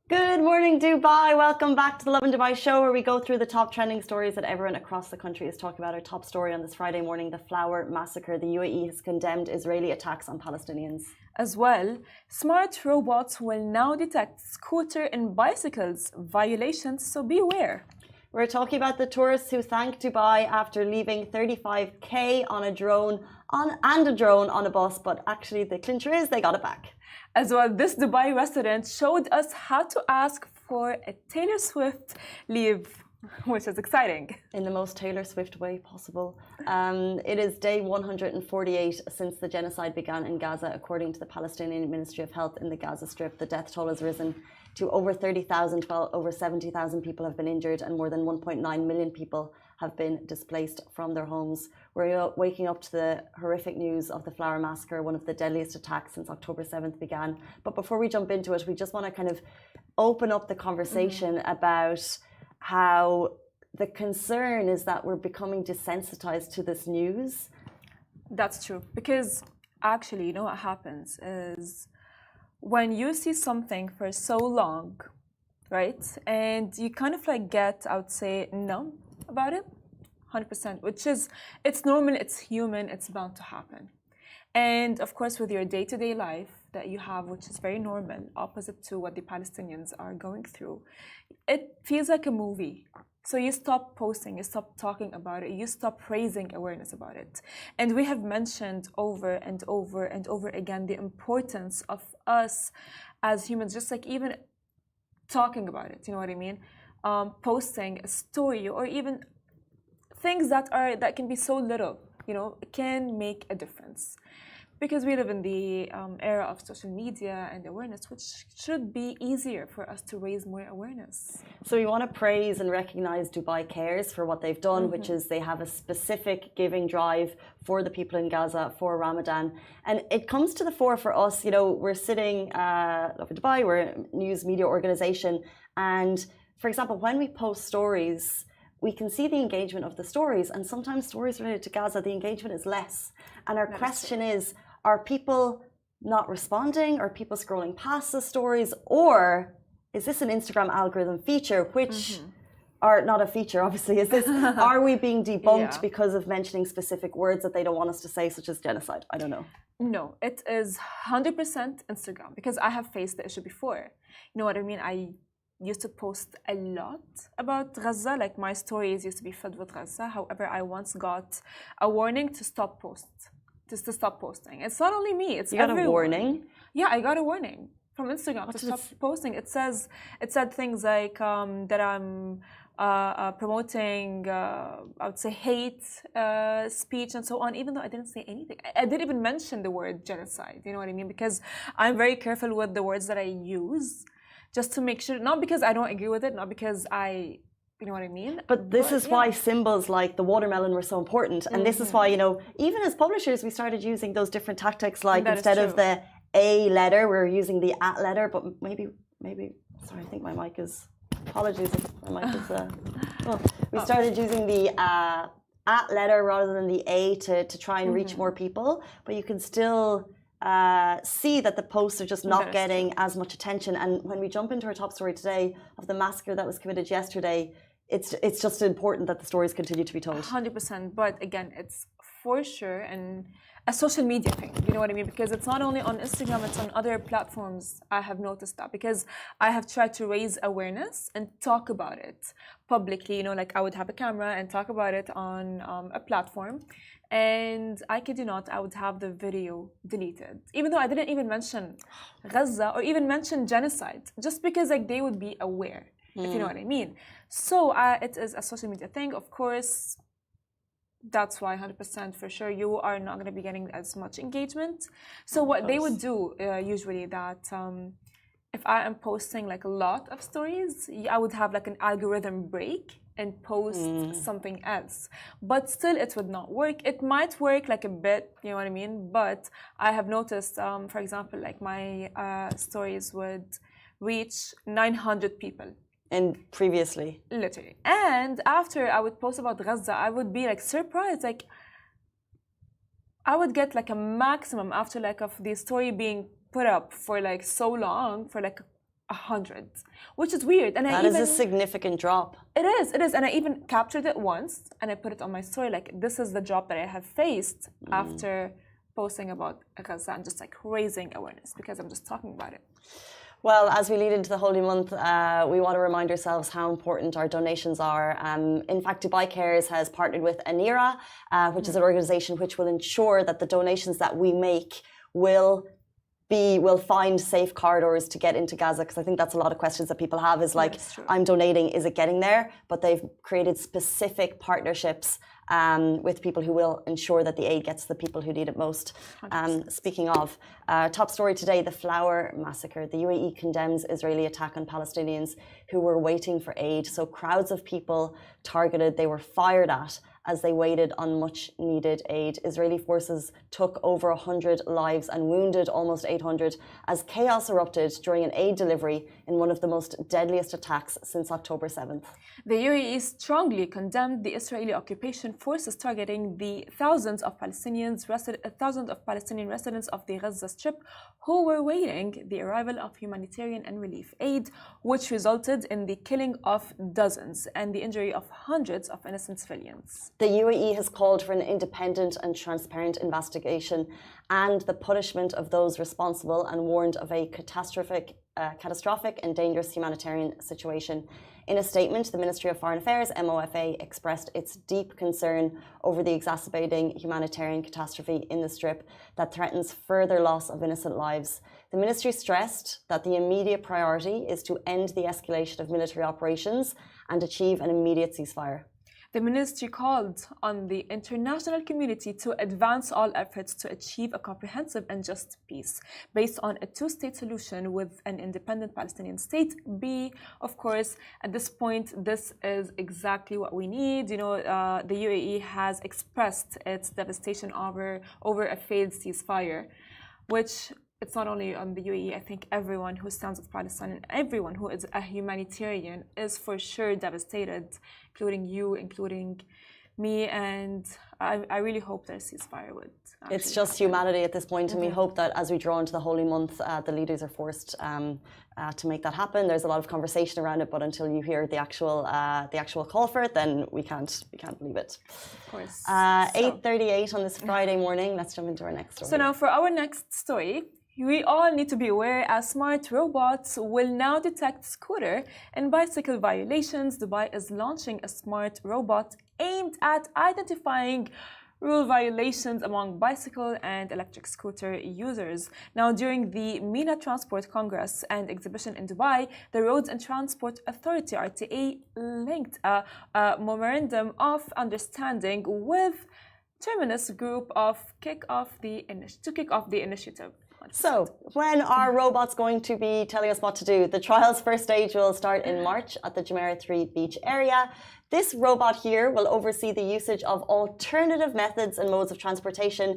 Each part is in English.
Good morning, Dubai. Welcome back to the Lovin Dubai show, where we go through the top trending stories that everyone across the country is talking about. Our top story on this Friday morning, the Flower Massacre. The UAE has condemned Israeli attacks on Palestinians. As well, smart robots will now detect scooter and bicycles violations, so beware. We're talking about the tourists who thanked Dubai after leaving 35k on a drone on a bus, but actually the clincher is they got it back. As well, this Dubai resident showed us how to ask for a Taylor Swift leave, which is exciting. In the most Taylor Swift way possible. It is day 148 since the genocide began in Gaza, according to the Palestinian Ministry of Health in the Gaza Strip. The death toll has risen to over 30,000, while over 70,000 people have been injured and more than 1.9 million people have been displaced from their homes. We're waking up to the horrific news of the Flower Massacre, one of the deadliest attacks since October 7th began. But before we jump into it, we just want to kind of open up the conversation about how the concern is that we're becoming desensitized to this news. That's true, because actually, you know what happens is when you see something for so long, right, and you kind of like get, I would say, numb about it, 100%, which is, it's normal, it's human, it's bound to happen. And of course, with your day-to-day life that you have, which is very normal, opposite to what the Palestinians are going through, it feels like a movie. So you stop posting, you stop talking about it, you stop raising awareness about it. And we have mentioned over and over and over again the importance of us as humans, just like even talking about it, you know what I mean? Posting a story or even things that can be so little, you know, it can make a difference. Because we live in the era of social media and awareness, which should be easier for us to raise more awareness. So we want to praise and recognize Dubai Cares for what they've done, which is they have a specific giving drive for the people in Gaza for Ramadan. And it comes to the fore for us, you know, we're sitting over Dubai, we're a news media organization. And for example, when we post stories, we can see the engagement of the stories. And sometimes stories related to Gaza, the engagement is less. And our question is, are people not responding? Are people scrolling past the stories? Or is this an Instagram algorithm feature, which are not a feature, obviously? Are we being debunked because of mentioning specific words that they don't want us to say, such as genocide? I don't know. No, it is 100% Instagram, because I have faced the issue before. You know what I mean? I used to post a lot about Gaza, like my stories used to be filled with Gaza. However, I once got a warning to stop posting. It's not only me, it's everyone. You got a warning? Yeah, I got a warning from Instagram to stop posting. It said things like that I'm promoting, I would say, hate speech and so on, even though I didn't say anything. I didn't even mention the word genocide, you know what I mean? Because I'm very careful with the words that I use, just to make sure, not because I don't agree with it, not because you know what I mean? But this is why symbols like the watermelon were so important. And this is why, you know, even as publishers, we started using those different tactics, like instead of the A letter, we're using the at letter. But maybe, sorry, I think my mic is, apologies if my mic is, we started using the at letter rather than the A to try and reach more people. But you can still see that the posts are just not getting as much attention. And when we jump into our top story today of the massacre that was committed yesterday, it's just important that the stories continue to be told. 100%. But again, it's for sure a social media thing. You know what I mean? Because it's not only on Instagram, it's on other platforms. I have noticed that, because I have tried to raise awareness and talk about it publicly. You know, like I would have a camera and talk about it on a platform. And I kid you not, I would have the video deleted, even though I didn't even mention Gaza or even mention genocide, just because like they would be aware, if you know what I mean. So it is a social media thing, of course. That's why 100% for sure you are not going to be getting as much engagement. So what they would do usually that if I am posting like a lot of stories, I would have like an algorithm break and post something else. But still it would not work. It might work like a bit, you know what I mean? But I have noticed, for example, like my stories would reach 900 people. And previously? Literally. And after I would post about Gaza, I would be like surprised, like I would get like a maximum after like of the story being put up for like so long, for like 100, which is weird. And that is a significant drop. It is. And I even captured it once and I put it on my story. Like, this is the drop that I have faced after posting about Gaza and just like raising awareness because I'm just talking about it. Well, as we lead into the Holy Month, we want to remind ourselves how important our donations are. In fact, Dubai Cares has partnered with Anira, which is an organization which will ensure that the donations that we make will find safe corridors to get into Gaza, because I think that's a lot of questions that people have is like, I'm donating, is it getting there? But they've created specific partnerships with people who will ensure that the aid gets to the people who need it most. Speaking of, top story today, the Flower Massacre. The UAE condemns Israeli attack on Palestinians who were waiting for aid. So crowds of people targeted, they were fired at as they waited on much needed aid. Israeli forces took over 100 lives and wounded almost 800 as chaos erupted during an aid delivery in one of the most deadliest attacks since October 7th. The UAE strongly condemned the Israeli occupation forces targeting the thousands of Palestinian residents of the Gaza Strip who were waiting the arrival of humanitarian and relief aid, which resulted in the killing of dozens and the injury of hundreds of innocent civilians. The UAE has called for an independent and transparent investigation and the punishment of those responsible and warned of a catastrophic and dangerous humanitarian situation. In a statement, the Ministry of Foreign Affairs, MOFA, expressed its deep concern over the exacerbating humanitarian catastrophe in the Strip that threatens further loss of innocent lives. The ministry stressed that the immediate priority is to end the escalation of military operations and achieve an immediate ceasefire. The ministry called on the international community to advance all efforts to achieve a comprehensive and just peace based on a two-state solution with an independent Palestinian state. Of course, at this point, this is exactly what we need. You know, the UAE has expressed its devastation over a failed ceasefire, which it's not only on the UAE. I think everyone who stands with Palestine and everyone who is a humanitarian is for sure devastated, including you, including me, and I really hope that a ceasefire would. It's just humanity at this point, and we hope that as we draw into the Holy Month, the leaders are forced to make that happen. There's a lot of conversation around it, but until you hear the actual call for it, then we can't believe it. Of course. 8:38 on this Friday morning. Let's jump into our next story. So now for our next story. We all need to be aware as smart robots will now detect scooter and bicycle violations. Dubai is launching a smart robot aimed at identifying rule violations among bicycle and electric scooter users. Now, during the MENA Transport Congress and Exhibition in Dubai, the Roads and Transport Authority, RTA, linked a memorandum of understanding with Terminus Group to kick off the initiative. So, when are robots going to be telling us what to do? The trial's first stage will start in March at the Jumeirah 3 beach area. This robot here will oversee the usage of alternative methods and modes of transportation.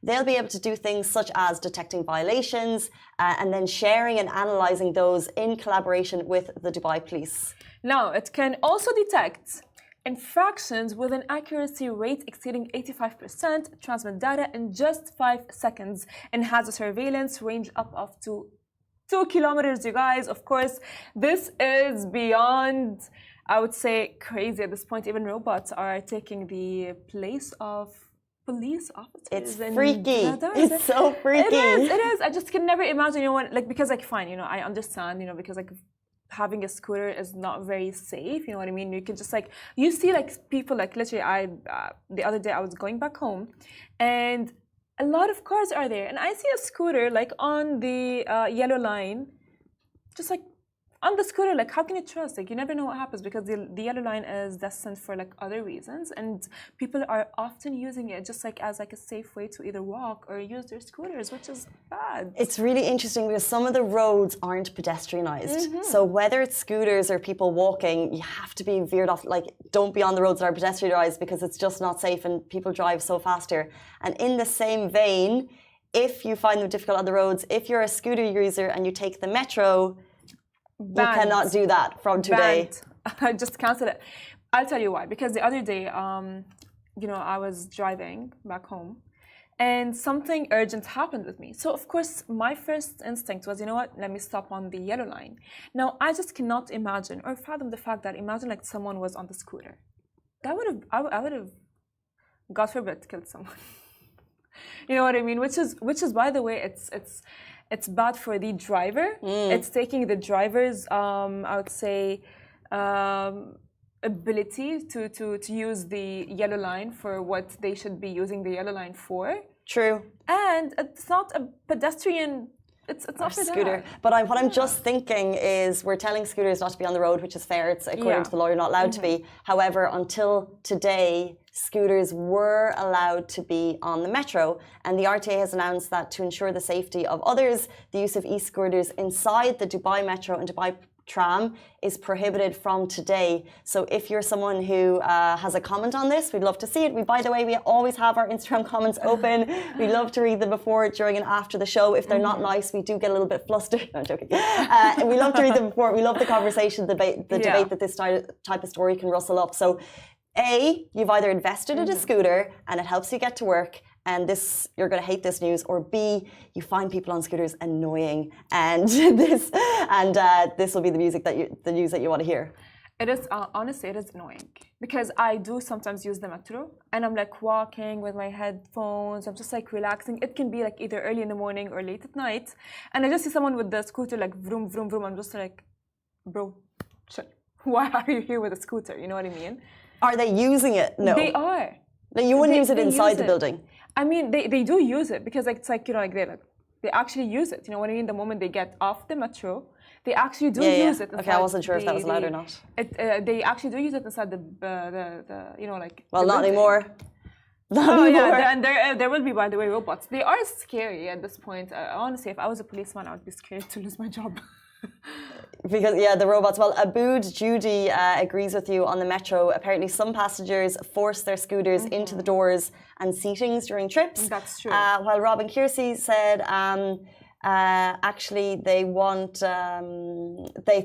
They'll be able to do things such as detecting violations and then sharing and analysing those in collaboration with the Dubai police. Now, it can also detect infractions with an accuracy rate exceeding 85%, transmit data in just 5 seconds, and has a surveillance range up to 2 kilometers, you guys. Of course, this is beyond, I would say, crazy at this point. Even robots are taking the place of police officers. It's freaky. It's so freaky. It is. I just can never imagine, because fine, I understand, because having a scooter is not very safe, you know what I mean? You can just you see people literally the other day I was going back home and a lot of cars are there and I see a scooter on the yellow line, just on the scooter, how can you trust? You never know what happens because the yellow line is destined for other reasons, and people are often using it just as a safe way to either walk or use their scooters, which is bad. It's really interesting because some of the roads aren't pedestrianized. So whether it's scooters or people walking, you have to be veered off. Don't be on the roads that are pedestrianized because it's just not safe and people drive so fast here. And in the same vein, if you find them difficult on the roads, if you're a scooter user and you take the metro, Banned. You cannot do that from today. Just cancel it. I'll tell you why. Because the other day, I was driving back home, and something urgent happened with me. So of course, my first instinct was, you know what, let me stop on the yellow line. Now, I just cannot imagine or fathom the fact that imagine like someone was on the scooter. That would have, I would have, God forbid, killed someone. You know what I mean? Which is, by the way, it's bad for the driver. It's taking the driver's, I would say, ability to use the yellow line for what they should be using the yellow line for. True. And it's not a pedestrian. It's not for scooter. that. But what I'm just thinking is we're telling scooters not to be on the road, which is fair. It's according to the law, you're not allowed to be. However, until today, scooters were allowed to be on the metro. And the RTA has announced that to ensure the safety of others, the use of e-scooters inside the Dubai Metro and Dubai tram is prohibited from today. So if you're someone who has a comment on this, we'd love to see it. By the way, we always have our Instagram comments open. We love to read them before, during, and after the show. If they're not nice, we do get a little bit flustered. No, I'm joking. We love to read them before. We love the conversation, the debate that this type of story can rustle up. So A, you've either invested in a scooter and it helps you get to work, and this, you're going to hate this news, or B, you find people on scooters annoying, and this will be the news that you want to hear. It is honestly, it is annoying because I do sometimes use the metro, and I'm like walking with my headphones. I'm just like relaxing. It can be like either early in the morning or late at night, and I just see someone with the scooter like vroom vroom vroom. I'm just like, bro, chill. Why are you here with a scooter? You know what I mean? Are they using it? No, they are. No, you wouldn't use it inside the building. I mean, they do use it because like, it's like, you know, like they actually use it. You know what I mean? The moment they get off the metro, they actually do use it. Okay, I wasn't sure if that was allowed or not. They actually do use it inside the you know, like. Well, not anymore. Yeah, and there will be, by the way, robots. They are scary at this point. Honestly, if I was a policeman, I would be scared to lose my job. Because, the robots. Well, Abood Judy agrees with you on the metro. Apparently, some passengers force their scooters into the doors and seatings during trips. That's true. While Robin Kiersey said actually they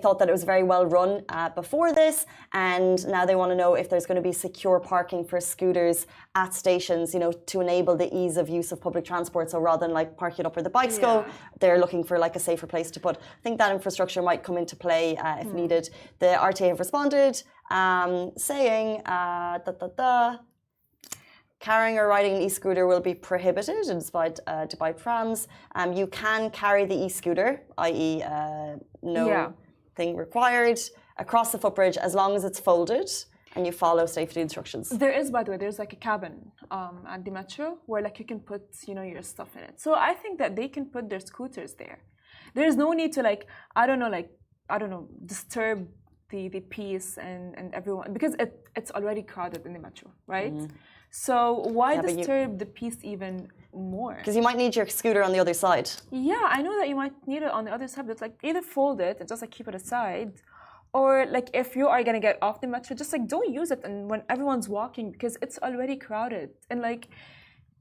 thought that it was very well run before this, and now they want to know if there's going to be secure parking for scooters at stations, you know, to enable the ease of use of public transport. So rather than like parking up where the bikes go, they're looking for like a safer place to put. I think that infrastructure might come into play if needed. The RTA have responded saying carrying or riding an e-scooter will be prohibited inside Dubai trams. You can carry the e-scooter, i.e. no thing required, across the footbridge as long as it's folded and you follow safety instructions. There is, by the way, there's like a cabin at the metro where like you can put, you know, your stuff in it. So I think that they can put their scooters there. There's no need to I don't know, disturb the peace and everyone, because it's already crowded in the metro, right? So why disturb the peace even more? Because you might need your scooter on the other side. Yeah, I know that you might need it on the other side, but like either fold it and just like keep it aside, or like if you are gonna get off the metro, just like don't use it and when everyone's walking, because it's already crowded and like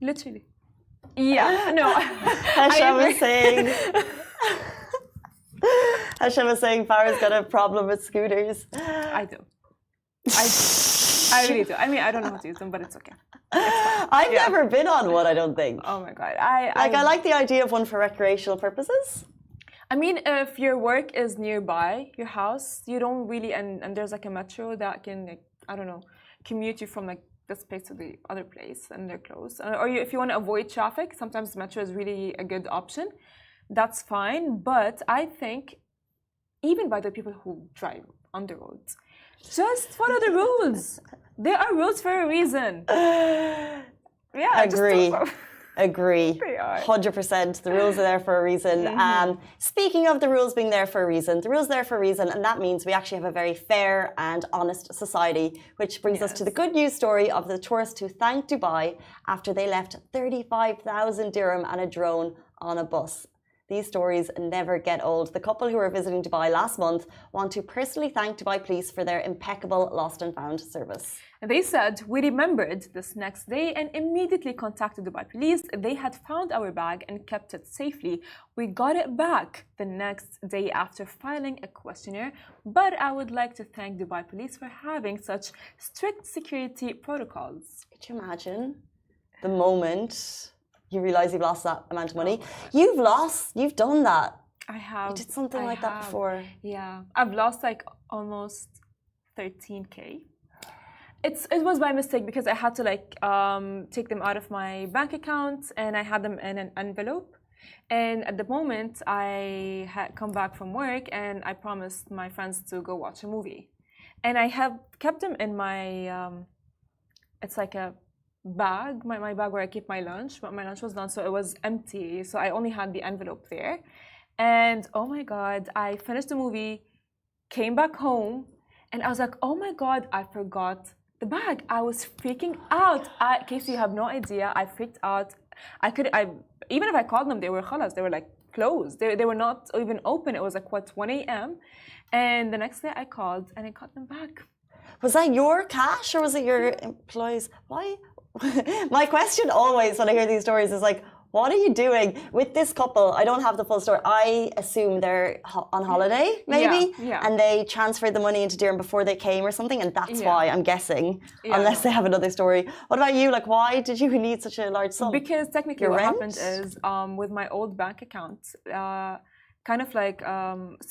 literally. Yeah, no. Hashem was saying. Hashem was saying Farah's got a problem with scooters. I do. I really do. I mean, I don't know how to use them, but it's okay. I've never been on one, I don't think. Oh my God. I like the idea of one for recreational purposes. I mean, if your work is nearby your house, you don't really, and there's like a metro that can, like, I don't know, commute you from like this place to the other place and they're close. Or if you want to avoid traffic, sometimes metro is really a good option. That's fine. But I think even by the people who drive on the roads, just follow the rules. There are rules for a reason. Yeah, Agree. 100%. The rules are there for a reason. Speaking of the rules being there for a reason, the rules are there for a reason, and that means we actually have a very fair and honest society, which brings us to the good news story of the tourists who thanked Dubai after they left 35,000 dirham and a drone on a bus. These stories never get old. The couple who were visiting Dubai last month want to personally thank Dubai police for their impeccable lost and found service. They said, we remembered this next day and immediately contacted Dubai police. They had found our bag and kept it safely. We got it back the next day after filing a questionnaire. But I would like to thank Dubai police for having such strict security protocols. Could you imagine the moment you realize you've lost that amount of money. You've done that. I have. You did something like that before. Yeah, I've lost like almost 13K. It was by mistake because I had to like take them out of my bank account and I had them in an envelope. And at the moment, I had come back from work and I promised my friends to go watch a movie. And I have kept them in my, it's like a bag, my bag where I keep my lunch, but my lunch was done, so it was empty. So I only had the envelope there. And oh my God, I finished the movie, came back home, and I was like, oh my God, I forgot the bag. I was freaking out. Casey, you have no idea. I freaked out. Even if I called them, they were khalas. They were like closed. They were not even open. It was like, what, 1 a.m.? And the next day I called and I got them back. Was that your cash or was it your employees? Why? My question always when I hear these stories is like, what are you doing with this couple? I don't have the full story. I assume they're on holiday, maybe, and they transferred the money into dirham before they came or something, and that's why I'm guessing, unless they have another story. What about you? Like, why did you need such a large sum? Because technically what happened is, with my old bank account, kind of like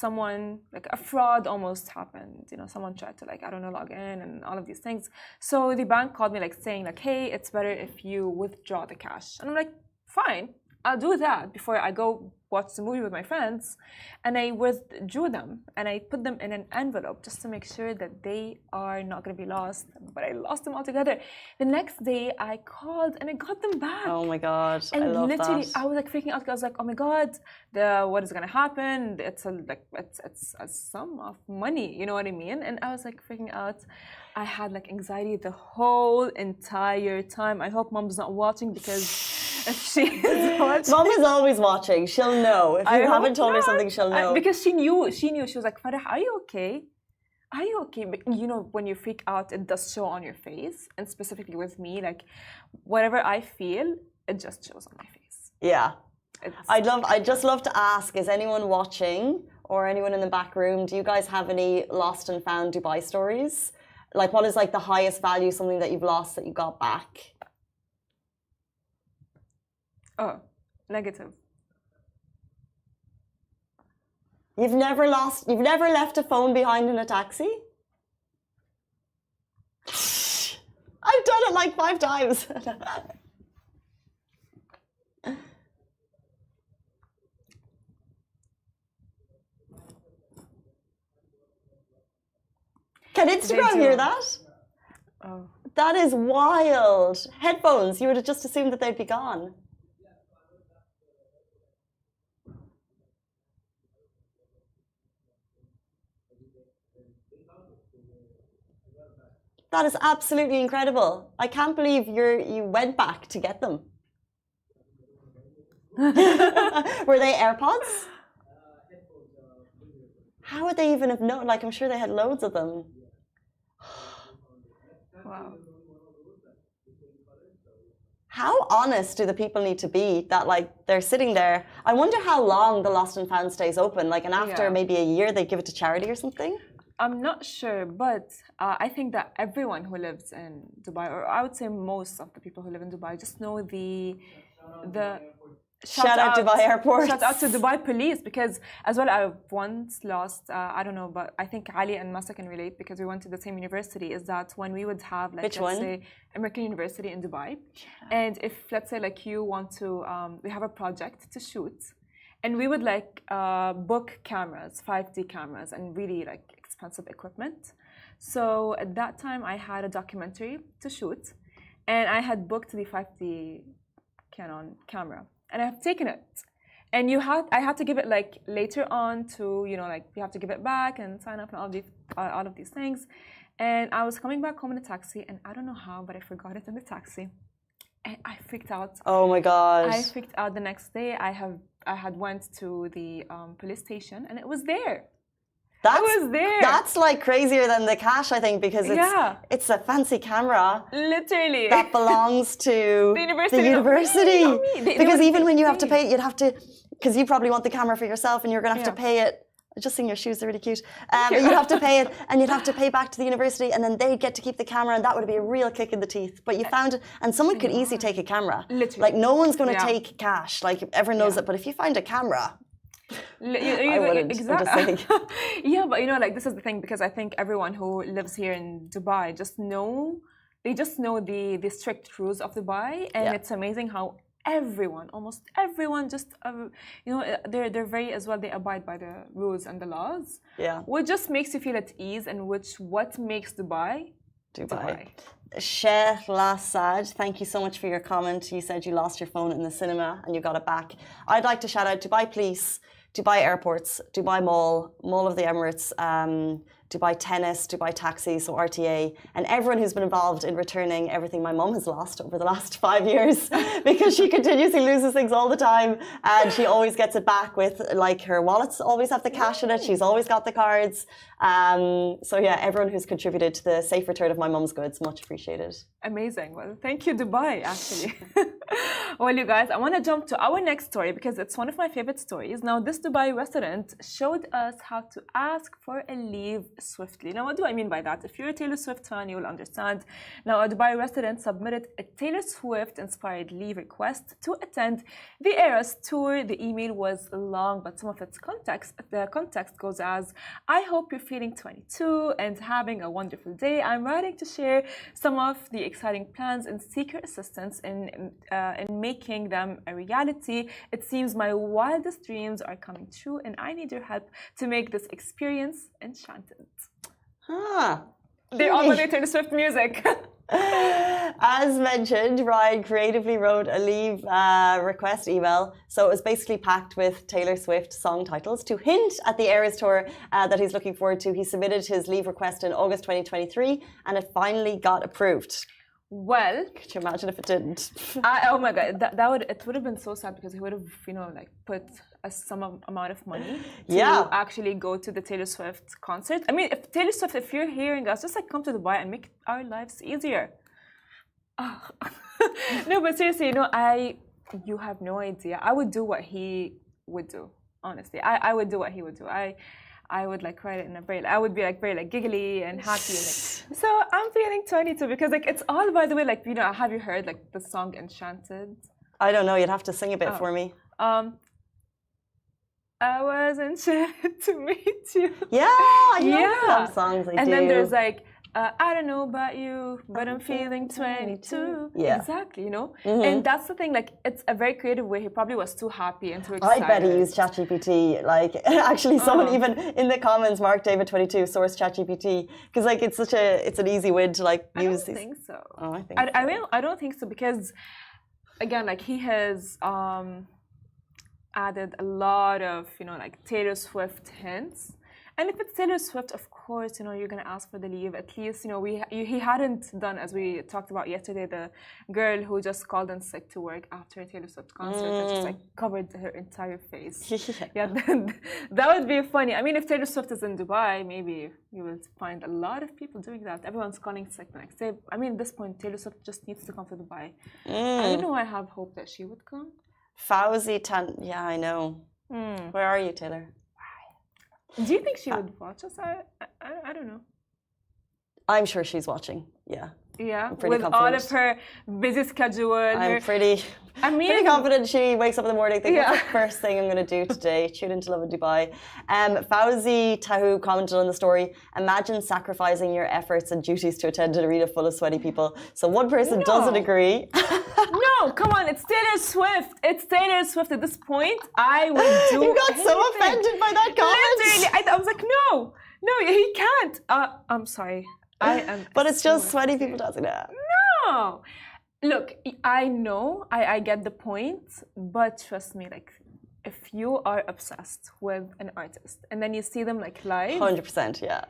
someone, like a fraud almost happened. You know, someone tried to like, I don't know, log in and all of these things. So the bank called me like saying like, hey, it's better if you withdraw the cash. And I'm like, fine, I'll do that before I go watch the movie with my friends. And I withdrew them and I put them in an envelope just to make sure that they are not going to be lost. But I lost them altogether. The next day I called and I got them back. Oh my God, and I love literally that. I was like freaking out. I was like, oh my God, what is going to happen? It's a sum of money, you know what I mean? And I was like freaking out. I had like anxiety the whole entire time. I hope mom's not watching because if she is watching, Mom is always watching. She'll know. If you haven't told her something, she'll know. Because she knew. She was like, Farah, are you okay? Are you okay? But you know, when you freak out, it does show on your face. And specifically with me, like whatever I feel, it just shows on my face. Yeah. I'd just love to ask, is anyone watching or anyone in the back room, do you guys have any lost and found Dubai stories? Like, what is like the highest value, something that you've lost that you got back? Oh, negative. You've never left a phone behind in a taxi? I've done it like 5 times. Can Instagram hear that? Oh. That is wild. Headphones, you would have just assumed that they'd be gone. That is absolutely incredible. I can't believe you went back to get them. Were they AirPods? How would they even have known? Like, I'm sure they had loads of them. Wow. How honest do the people need to be that, like, they're sitting there? I wonder how long the Lost and Found stays open. Like, and after maybe a year, they give it to charity or something? I'm not sure, but I think that everyone who lives in Dubai, or I would say most of the people who live in Dubai, just know the shout out Dubai Airport. Shout out to Dubai police, because as well I've once lost, I don't know, but I think Ali and Massacre can relate because we went to the same university, is that when we would have like, let's say American University in Dubai, and if let's say like you want to, we have a project to shoot, and we would like book cameras, 5D cameras, and really like expensive equipment. So at that time I had a documentary to shoot, and I had booked the 5D Canon camera, and I've taken it. And I had to give it like later on to, you know, like you have to give it back and sign up and all of these things. And I was coming back home in a taxi, and I don't know how, but I forgot it in the taxi. And I freaked out. Oh my gosh. I freaked out. The next day I had went to the police station, and it was there. That was there. That's like crazier than the cash, I think, because it's a fancy camera. Literally. That belongs to the university. Because even when you have to pay it, you'd have to, because you probably want the camera for yourself and you're going to have to pay it I just seen your shoes; they're really cute. But you'd have to pay it, and you'd have to pay back to the university, and then they'd get to keep the camera, and that would be a real kick in the teeth. But you found it, and someone could easily take a camera. Literally. Like no one's going to take cash. Like everyone knows it. But if you find a camera, I wouldn't. Exactly. Yeah, but you know, like this is the thing, because I think everyone who lives here in Dubai just know the strict rules of Dubai, and it's amazing how almost everyone, just you know, they're very as well. They abide by the rules and the laws. Yeah, which just makes you feel at ease, and what makes Dubai. Sheikh Lassad, thank you so much for your comment. You said you lost your phone in the cinema and you got it back. I'd like to shout out Dubai Police, Dubai Airports, Dubai Mall of the Emirates, Dubai Tennis, Dubai Taxi, so RTA, and everyone who's been involved in returning everything my mum has lost over the last 5 years, because she continuously loses things all the time, and she always gets it back with, like, her wallets always have the cash in it, she's always got the cards. So yeah, everyone who's contributed to the safe return of my mum's goods, much appreciated. Amazing. Well, thank you, Dubai, actually. Well, you guys, I want to jump to our next story because it's one of my favorite stories. Now, this Dubai resident showed us how to ask for a leave swiftly. Now, what do I mean by that? If you're a Taylor Swift fan, you will understand. Now, a Dubai resident submitted a Taylor Swift-inspired leave request to attend the Eras tour. The email was long, but some of its context goes as, I hope you're feeling 22 and having a wonderful day. I'm writing to share some of the exciting plans and seek your assistance in making them a reality. It seems my wildest dreams are coming true, and I need your help to make this experience enchanted. They're all on their Taylor Swift music. As mentioned, Ryan creatively wrote a leave request email. So it was basically packed with Taylor Swift song titles to hint at the Eras tour that he's looking forward to. He submitted his leave request in August 2023 and it finally got approved. Well, could you imagine if it didn't? Oh my god, it would have been so sad, because he would have, you know, like put some amount of money to actually go to the Taylor Swift concert. I mean, if you're hearing us, just like come to Dubai and make our lives easier. Oh. No, but seriously, you know, you have no idea. I would do what he would do. Honestly, I would do what he would do. I would like write it in a very, I would be like very like giggly and happy and like, so I'm feeling 22 because like it's all, by the way, like, you know, have you heard like the song Enchanted? I don't know, you'd have to sing a bit for me. I was enchanted to meet you. Yeah, love songs. And then there's like, I don't know about you, but I'm feeling 22. Yeah. Exactly, you know? And that's the thing, like, it's a very creative way. He probably was too happy and too excited. I bet he used ChatGPT. Like, actually, someone even in the comments, Mark David 22 sourced ChatGPT, because like it's an easy way to like use. I don't think so. Oh, I think so. I don't think so, because again, like he has added a lot of, you know, like Taylor Swift hints. And if it's Taylor Swift, of course, you know, you're going to ask for the leave. At least, you know, he hadn't done, as we talked about yesterday, the girl who just called in sick to work after a Taylor Swift concert and just like covered her entire face. Yeah, that would be funny. I mean, if Taylor Swift is in Dubai, maybe you will find a lot of people doing that. Everyone's calling sick the next day. I mean, at this point, Taylor Swift just needs to come to Dubai. I don't know, I have hope that she would come. Fauzi yeah, I know. Where are you, Taylor? Do you think she would watch us? I don't know. I'm sure she's watching. Yeah. Yeah, with all of her busy schedule. I'm pretty confident she wakes up in the morning thinking, what's the first thing I'm going to do today? Tune into Lovin Dubai. Fauzi Tahu commented on the story, imagine sacrificing your efforts and duties to attend an arena full of sweaty people. So one person doesn't agree. No, come on, it's Taylor Swift. It's Taylor Swift. At this point, I would do You got so offended by that comment. Literally, I was like, no, he can't. I'm sorry. But it's just sweaty people doesn't it? No. Look, I know, I get the point, but trust me, like, if you are obsessed with an artist and then you see them like live, 100%, yeah.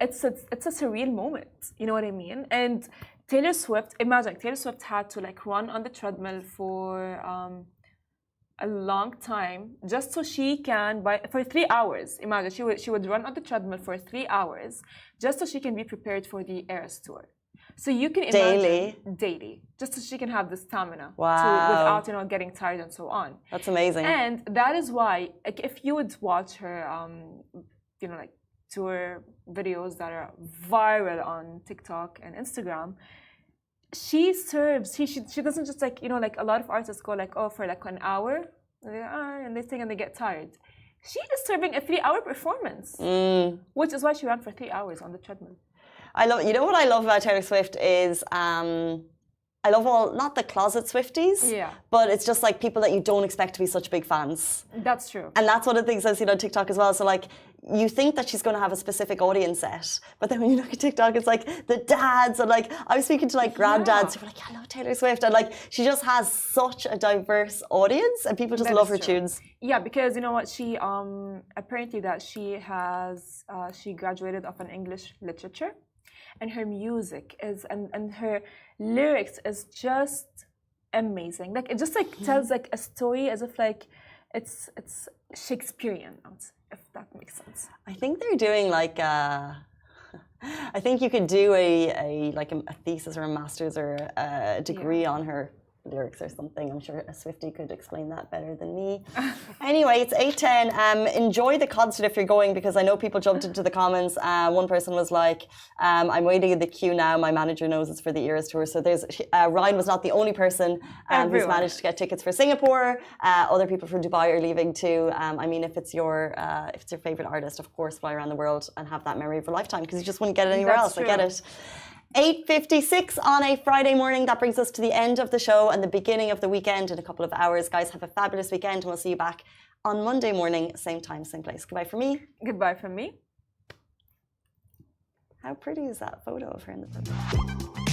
It's a surreal moment. You know what I mean? And Taylor Swift, imagine Taylor Swift had to like run on the treadmill for a long time just so she can for 3 hours. Imagine she would run on the treadmill for 3 hours just so she can be prepared for the Eras tour. So you can imagine daily, just so she can have the stamina wow. without getting tired and so on. That's amazing. And that is why, like, if you would watch her, like tour videos that are viral on TikTok and Instagram, she serves. She doesn't just like like a lot of artists go like for like an hour, and they sing and they get tired. She is serving a 3-hour performance, which is why she ran for 3 hours on the treadmill. I love. You know what I love about Taylor Swift is I love not the closet Swifties, but it's just like people that you don't expect to be such big fans. That's true. And that's one of the things I've seen on TikTok as well. So like, you think that she's going to have a specific audience set, but then when you look at TikTok, it's like the dads and like, I was speaking to like granddads who were like, I love Taylor Swift. And like, she just has such a diverse audience and people just love her tunes. Yeah, because you know what, she, apparently that she has, she graduated of an English literature. And her music is, and her lyrics is just amazing. Like it just like tells like a story as if like it's Shakespearean, if that makes sense. I think they're doing like I think you could do a thesis or a master's or a degree on her lyrics or something. I'm sure a Swiftie could explain that better than me. Anyway, it's 8:10. Enjoy the concert if you're going, because I know people jumped into the comments. One person was like, I'm waiting in the queue now. My manager knows it's for the Eras tour. So there's Ryan was not the only person who's managed to get tickets for Singapore. Other people from Dubai are leaving too. I mean, if it's your favorite artist, of course, fly around the world and have that memory of your lifetime, because you just wouldn't get it anywhere else. True. I get it. 8:56 on a Friday morning. That brings us to the end of the show and the beginning of the weekend in a couple of hours. Guys, have a fabulous weekend and we'll see you back on Monday morning, same time, same place. Goodbye from me. Goodbye from me. How pretty is that photo of her in the photo?